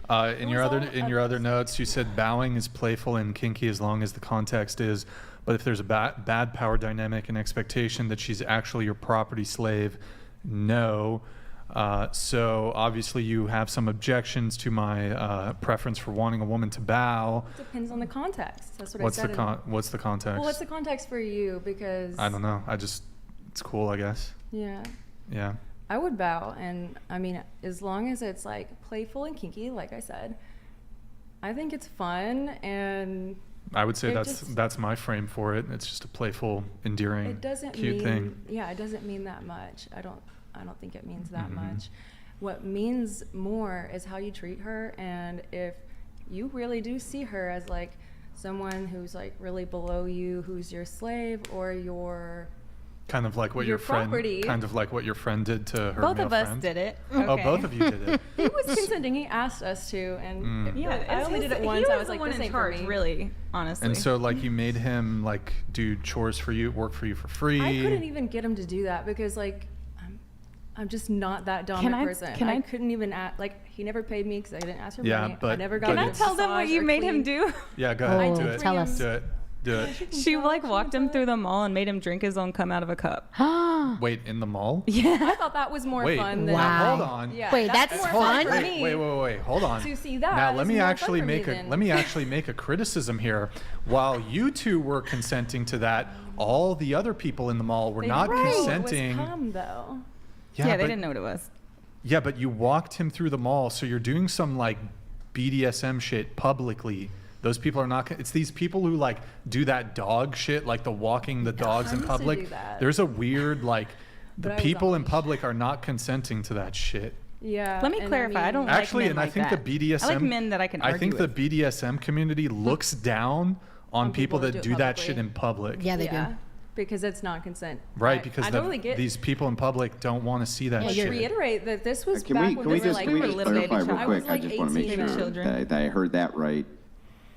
In your other notes, you said bowing is playful and kinky as long as the context is, but if there's a bad power dynamic and expectation that she's actually your property slave, no. So obviously you have some objections to my preference for wanting a woman to bow. It depends on the context. That's what What's I said. What's the context? Well, what's the context for you? Because I don't know. It's cool, I guess. Yeah. Yeah. I would bow, and I mean, as long as it's like playful and kinky, like I said, I think it's fun, and I would say that's my frame for it. It's just a playful, endearing, cute thing. Yeah, it doesn't mean that much. I don't think it means that much. What means more is how you treat her, and if you really do see her as like someone who's like really below you, who's your slave or your kind of like what your friend did to her both male of us friend. did it. Okay. Oh, both of you did it. He was consenting. He asked us to, and I only did it once. He I was was like, one this in ain't charge, for me. really, honestly. And so, like, you made him like do chores for you, work for you for free. I couldn't even get him to do that because like I'm just not that dominant person. I couldn't even he never paid me because I didn't ask for money. But I never got. Can I tell them what you made him do? Yeah, go ahead. Do it. Tell us. Do it. She like walked him through the mall and made him drink his own cum out of a cup. Wait, in the mall? Yeah. I thought that was more fun than Hold on. Yeah, Wait, that's more fun? for me. Wait, hold on. To see that now is let me more fun actually for me make a then. let me actually make a criticism here. While you two were consenting to that, all the other people in the mall were not consenting. It was cum, though. Yeah, they didn't know what it was. Yeah, but you walked him through the mall, so you're doing some like BDSM shit publicly. Those people are not. It's these people who like do that dog shit, like the walking the dogs in public. There's a weird like the people in public are not consenting to that shit. Yeah. Let me clarify. I don't actually, like men and I think that. the BDSM. I like men that I can argue the BDSM community looks down on people that do that shit in public. Yeah, they do. Because it's not consent. Right, because I totally get these people in public don't want to see that shit. Let's reiterate that this was Can back we when can we we were just like clarify real quick? I like just want to make 18 sure children. that I heard that right.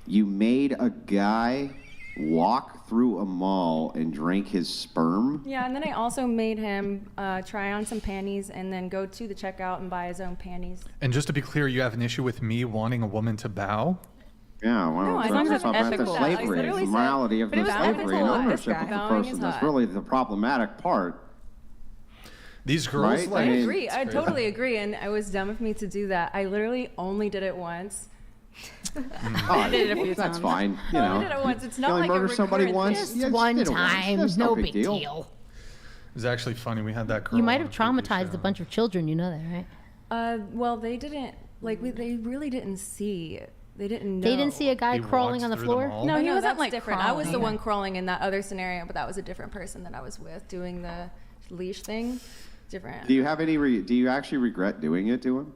You made a guy walk through a mall and drink his sperm? Yeah, and then I also made him try on some panties and then go to the checkout and buy his own panties. And just to be clear, you have an issue with me wanting a woman to bow? Yeah, well, No, as that's long as it's about the ethical. I slavery, literally the said- morality of But it the was slavery and ethical with this ownership guy. of the Bowing person. is That's hot. really the problematic part. These girls, Right? like, I I mean, agree. I totally agree, and it was dumb of me to do that. I literally only did it once. Oh, did it a few that's times. fine. You I only know, did it once. It's you not only like a murder somebody recurrent once. thing. Just Yeah, one did it once. time, That's no big deal. it was actually funny. We had that girl. You might on have a previous traumatized show. a bunch of children, you know that, right? Well, they didn't they really didn't see. They didn't know. They didn't see a guy He crawling walks on the through floor? mall? No, I he know, wasn't that's like different. I was the crawling. one crawling in that other scenario, but that was a different person that I was with doing the leash thing. Different. Do you have any? Do you actually regret doing it to him?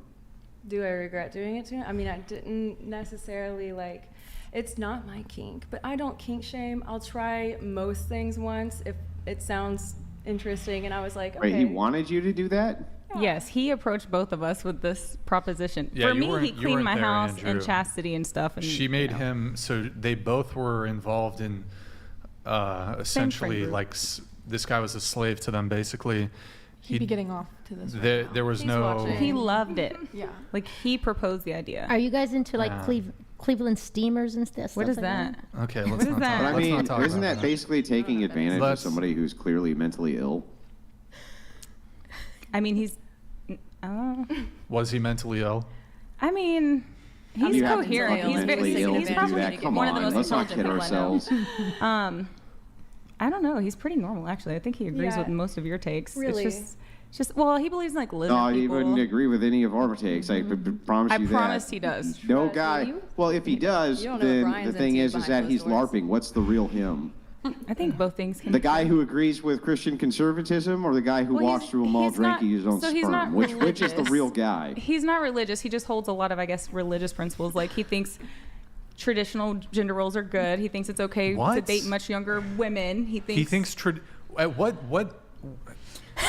Do I regret doing it to him? I mean, I didn't necessarily like. It's not my kink, but I don't kink shame. I'll try most things once if it sounds interesting, and I was like, okay. Wait, he wanted you to do that? Yes, he approached both of us with this proposition. Yeah, For you me, weren't- he you cleaned weren't my there, house Andrew. and chastity and stuff. And, She made him, so they both were involved in essentially group. like this guy was a slave to them basically. He'd be getting off to this. There was He's no. watching. He loved it. Yeah. Like he proposed the idea. Are you guys into like Yeah. Cleveland steamers and stuff? What is like that? Okay, let's is not that? talk. But I let's mean, not talk isn't about that basically taking advantage of Let's- somebody who's clearly mentally ill? I mean, he's. Was he mentally ill? I mean, he's You have to be coherent. He's mentally very. ill He's to do probably that. Come one of on, the most let's not kid intelligent people I know. ourselves. I don't know. He's pretty normal, actually. I think he agrees Yeah. with most of your takes. Really? It's just well, he believes in like lizard No, he people. wouldn't agree with any of our takes. I promise I you that. promise he does. No Do guy. you? Well, if he does, You don't know what then Brian's the thing into is behind that closed he's doors. LARPing. What's the real him? I think both things can. The guy who agrees with Christian conservatism, or the guy who Well, walks he's- through a mall he's not- drinking his own so he's sperm? not Which is the religious. real guy? He's not religious. He just holds a lot of, I guess, religious principles. Like he thinks traditional gender roles are good. He thinks it's okay to What? date much younger women. He thinks. What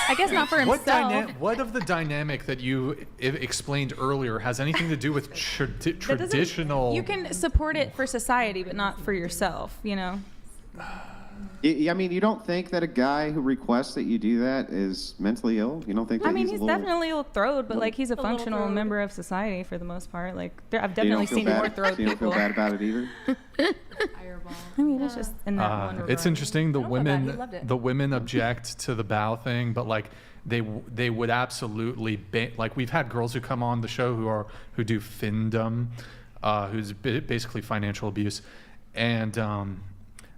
I guess not for what himself. what of the dynamic that you explained earlier has anything to do with That doesn't- traditional? You can support it for society, but not for yourself. You know. I mean, you don't think that a guy who requests that you do that is mentally ill? You don't think that I mean, he's he's a little... definitely a throwed, but like he's a little functional throwed. member of society for the most part. Like I've So you don't definitely feel seen bad- more throwed so you don't feel people. bad about it either? Fireball. I mean, it's just in that one regard. It's interesting. The I don't feel bad. He women, loved it. the women object to the bow thing, but like they would absolutely like we've had girls who come on the show who do findom, who's basically financial abuse, and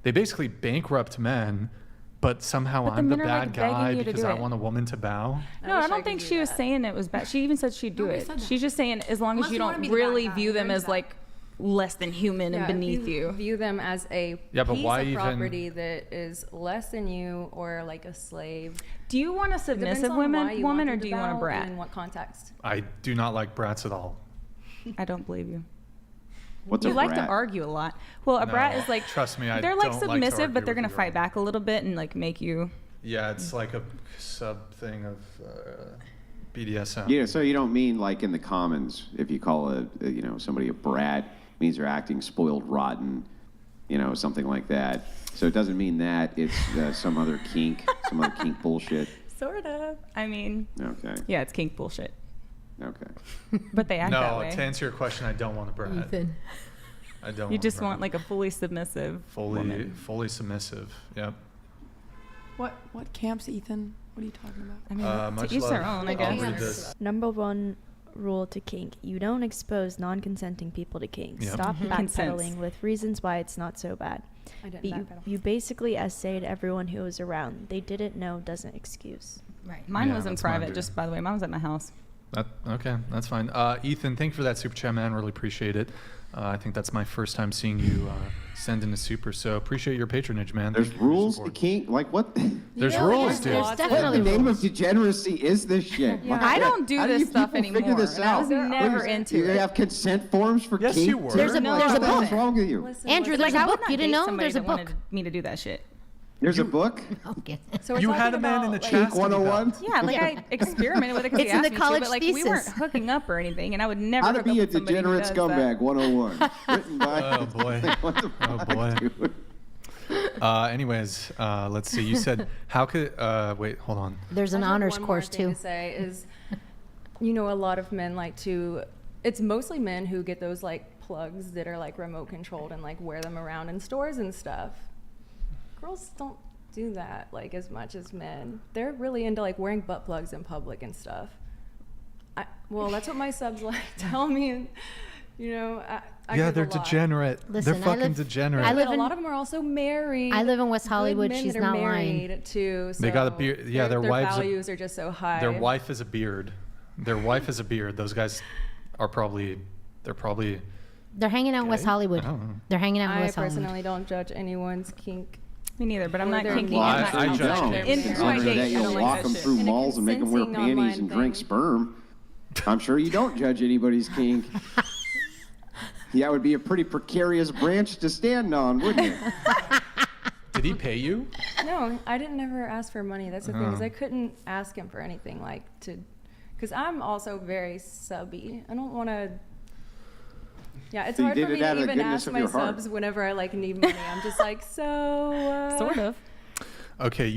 they basically bankrupt men. But somehow But the I'm the men are, like, bad guy begging you to because do I it. want a woman to bow. No, I wish I don't could think do she was that. saying it was bad. She even said she'd do Nobody it. said that. She's just saying as long Unless as you you wanna don't be the bad really guy, view them you're as that. like less than human and Yeah, if beneath you. view them as a Yeah, but piece why of even- property that is less than you or like a slave. Do you want a It depends submissive on why woman, you want or them do to you want a bow brat? and in what context. I do not like brats at all. I don't believe you. What's You a like brat? to argue a lot. Well, a brat No, is like trust me, I they're like don't like to submissive, argue but they're with gonna you, fight Robin. back a little bit and like make you. Yeah, it's like a sub thing of BDSM. Yeah, so you don't mean like in the commons, if you call somebody a brat, means they're acting spoiled rotten, something like that. So it doesn't mean that, it's some other kink bullshit. Sort of. I mean, Okay, yeah, it's kink bullshit, okay. but they act that No, way. to answer your question, I don't want a brat. Ethan. I don't. You want just a brat. want like a fully submissive woman. fully submissive. Yep. What camps, Ethan? What are you talking about? I mean, Much to each their love. own, I I'll guess. read this. Number one rule to kink: you don't expose non-consenting people to kinks. Yep. Stop Mhm. Consents. backpedaling with reasons why it's not so bad. I didn't But you, backpedal. you basically essayed everyone who was around. They didn't know doesn't excuse. Right. Mine Yeah, was in that's mine, private, dude. just by the way. Mine was at my house. Okay, that's fine. Ethan, thank you for that super chat, man. Really appreciate it. I think that's my first time seeing you send in a super, so appreciate your patronage, man. There's Thank you for your rules to support. kink? Like what? There's Yeah, rules, there's dude. There's lots What definitely in the name rules. of degeneracy is this shit? Yeah. I don't do How this you stuff people anymore. Figure this and I out. was never into You it. have consent forms for Yes, kink? you were. There's a No, What there's a the hell's book. wrong with you? Listen, Andrew, listen. there's Like, a I would book. not You didn't date know? somebody There's a that book. wanted me to do that shit. There's a book? Okay. So we're You had talking a man in the about, chat. like, Kink 101? Yeah, like I experimented with it because It's he in the asked me college to, but like we weren't thesis. hooking up or anything, and I would never How to hook be up a with somebody who degenerate does scumbag that. 101. Written by. Oh, boy. What the Oh, fuck, boy. dude? Anyways, let's see. You said, how could, wait, hold on. There's an I have honors one more course thing too. To say is, a lot of men like to. It's mostly men who get those like plugs that are like remote controlled and like wear them around in stores and stuff. Girls don't do that like as much as men. They're really into like wearing butt plugs in public and stuff. Well, that's what my subs like tell me. And, I Yeah, give they're a lot. degenerate. Listen, they're I fucking live- degenerate. I live But a in- lot of them are also married. I live in West Good Hollywood. men She's that are not married lying. too. They got a so beard- yeah, their their wives are- values are just so high. Their wife is a beard. Their wife is a beard. Those guys are probably, they're probably, They're hanging out in West Gay? Hollywood. I don't know. They're hanging out in I West Hollywood. personally don't judge anyone's kink. Me neither, but I'm Or not they're kinky. Well, I'm I not judge interested. kinks. In Considering my Considering date, that I you'll don't like walk that them shit. through In a malls and make them wear consenting panties online and drink thing. sperm. I'm sure you don't judge anybody's kink. Yeah, it would be a pretty precarious branch to stand on, wouldn't it? did he pay you? No, I didn't never ask for money. That's the thing, is Oh. I couldn't ask him for anything because I'm also very subby. I don't want to. Yeah, it's So you hard did for me it out to of the even goodness ask of my your heart. subs whenever I like need money. I'm just like, so. Sort of. Okay,